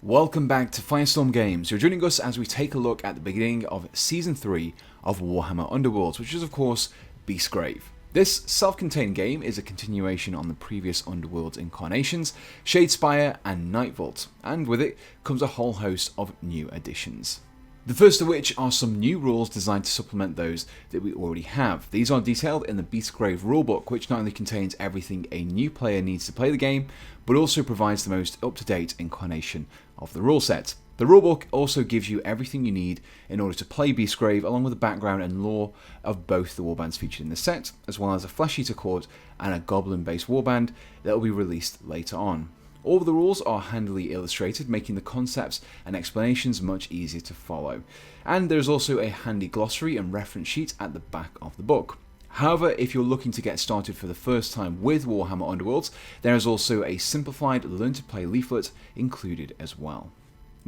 Welcome back to Firestorm Games. You're joining us as we take a look at the beginning of Season 3 of Warhammer Underworlds, which is of course Beastgrave. This self-contained game is a continuation on the previous Underworlds incarnations, Shadespire and Nightvault, and with it comes a whole host of new additions. The first of which are some new rules designed to supplement those that we already have. These are detailed in the Beastgrave Rulebook, which not only contains everything a new player needs to play the game, but also provides the most up-to-date incarnation of the rule set. The Rulebook also gives you everything you need in order to play Beastgrave, along with the background and lore of both the warbands featured in the set, as well as a Flesh Eater Court and a Goblin-based warband that will be released later on. All of the rules are handily illustrated, making the concepts and explanations much easier to follow. And there's also a handy glossary and reference sheet at the back of the book. However, if you're looking to get started for the first time with Warhammer Underworlds, there is also a simplified Learn to Play leaflet included as well.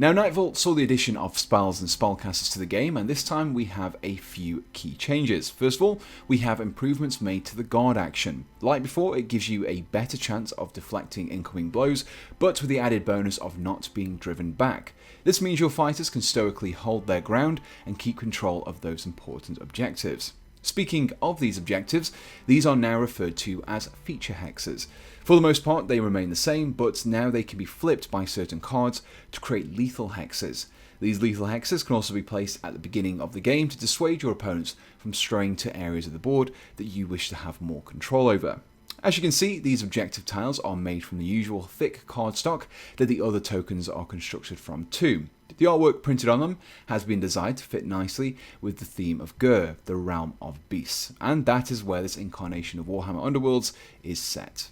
Now, Nightvault saw the addition of spells and spellcasters to the game, and this time we have a few key changes. First of all, we have improvements made to the guard action. Like before, it gives you a better chance of deflecting incoming blows, but with the added bonus of not being driven back. This means your fighters can stoically hold their ground and keep control of those important objectives. Speaking of these objectives, these are now referred to as feature hexes. For the most part, they remain the same, but now they can be flipped by certain cards to create lethal hexes. These lethal hexes can also be placed at the beginning of the game to dissuade your opponents from straying to areas of the board that you wish to have more control over. As you can see, these objective tiles are made from the usual thick cardstock that the other tokens are constructed from too. The artwork printed on them has been designed to fit nicely with the theme of Gur, the realm of beasts, and that is where this incarnation of Warhammer Underworlds is set.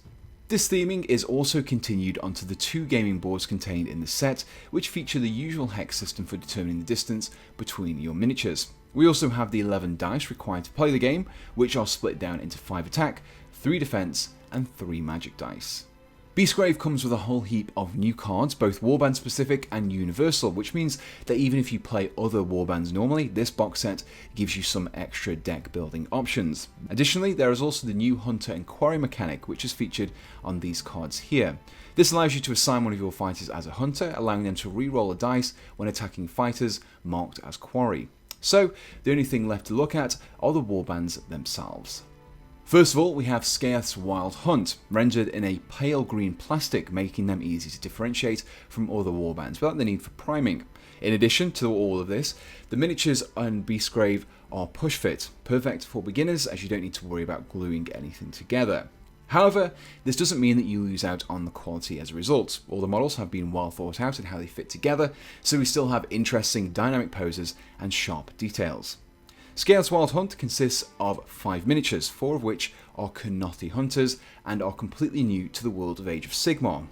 This theming is also continued onto the two gaming boards contained in the set, which feature the usual hex system for determining the distance between your miniatures. We also have the 11 dice required to play the game, which are split down into 5 attack, 3 defense, and 3 magic dice. Beastgrave comes with a whole heap of new cards, both warband specific and universal, which means that even if you play other warbands normally, this box set gives you some extra deck building options. Additionally, there is also the new Hunter and Quarry mechanic, which is featured on these cards here. This allows you to assign one of your fighters as a hunter, allowing them to re-roll a dice when attacking fighters marked as quarry. So, the only thing left to look at are the warbands themselves. First of all, we have Skaeth's Wild Hunt, rendered in a pale green plastic, making them easy to differentiate from other warbands without the need for priming. In addition to all of this, the miniatures on Beastgrave are push fit, perfect for beginners as you don't need to worry about gluing anything together. However, this doesn't mean that you lose out on the quality as a result. All the models have been well thought out in how they fit together, so we still have interesting dynamic poses and sharp details. Skaeth's Wild Hunt consists of 5 miniatures, 4 of which are Kurnothi hunters and are completely new to the world of Age of Sigmar.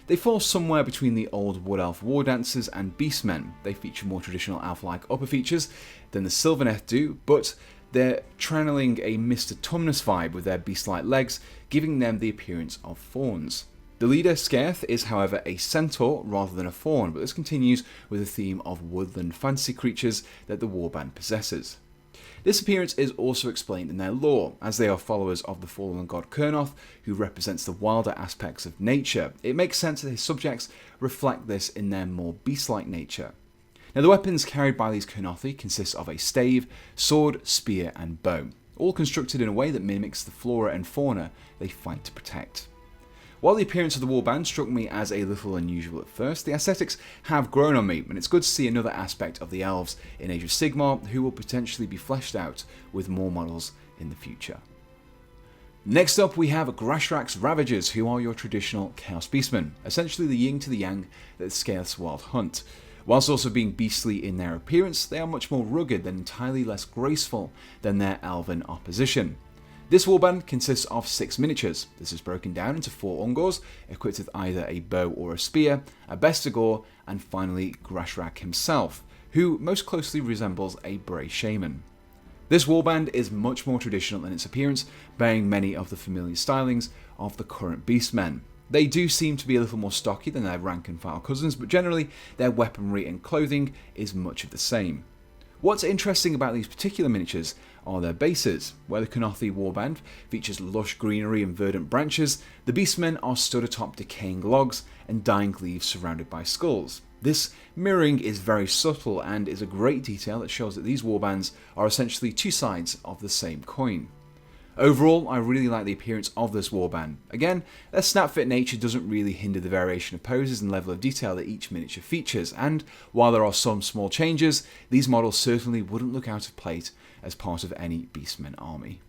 They fall somewhere between the old Wood Elf War Dancers and Beastmen. They feature more traditional elf-like upper features than the Sylvaneth do, but they're channeling a Mr. Tumnus vibe with their beast-like legs, giving them the appearance of fawns. The leader, Skaeth, is however a centaur rather than a fawn, but this continues with the theme of woodland fantasy creatures that the warband possesses. This appearance is also explained in their lore, as they are followers of the fallen god Kurnoth, who represents the wilder aspects of nature. It makes sense that his subjects reflect this in their more beast-like nature. Now, the weapons carried by these Kurnothi consist of a stave, sword, spear, and bow, all constructed in a way that mimics the flora and fauna they fight to protect. While the appearance of the warband struck me as a little unusual at first, the aesthetics have grown on me, and it's good to see another aspect of the elves in Age of Sigmar who will potentially be fleshed out with more models in the future. Next up, we have Grushrax Ravagers, who are your traditional Chaos Beastmen, essentially the yin to the yang that's Skaeth's Wild Hunt. Whilst also being beastly in their appearance, they are much more rugged and entirely less graceful than their elven opposition. This warband consists of 6 miniatures. This is broken down into 4 Ungors, equipped with either a bow or a spear, a Bestigor, and finally Grushrax himself, who most closely resembles a Bray Shaman. This warband is much more traditional in its appearance, bearing many of the familiar stylings of the current Beastmen. They do seem to be a little more stocky than their rank and file cousins, but generally their weaponry and clothing is much of the same. What's interesting about these particular miniatures are their bases. Where the Kurnothi warband features lush greenery and verdant branches, the Beastmen are stood atop decaying logs and dying leaves surrounded by skulls. This mirroring is very subtle and is a great detail that shows that these warbands are essentially two sides of the same coin. Overall, I really like the appearance of this warband. Again, their snap-fit nature doesn't really hinder the variation of poses and level of detail that each miniature features, and while there are some small changes, these models certainly wouldn't look out of place as part of any Beastmen army.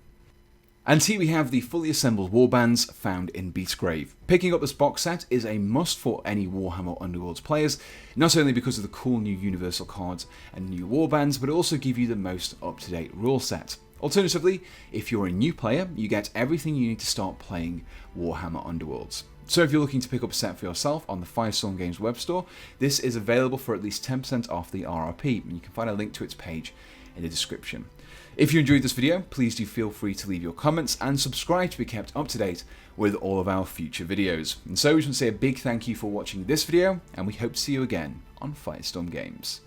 And here we have the fully assembled warbands found in Beastgrave. Picking up this box set is a must for any Warhammer Underworlds players, not only because of the cool new universal cards and new warbands, but it also give you the most up-to-date rule set. Alternatively, if you're a new player, you get everything you need to start playing Warhammer Underworlds. So if you're looking to pick up a set for yourself on the Firestorm Games web store, this is available for at least 10% off the RRP, and you can find a link to its page in the description. If you enjoyed this video, please do feel free to leave your comments and subscribe to be kept up to date with all of our future videos. And so we just want to say a big thank you for watching this video, and we hope to see you again on Firestorm Games.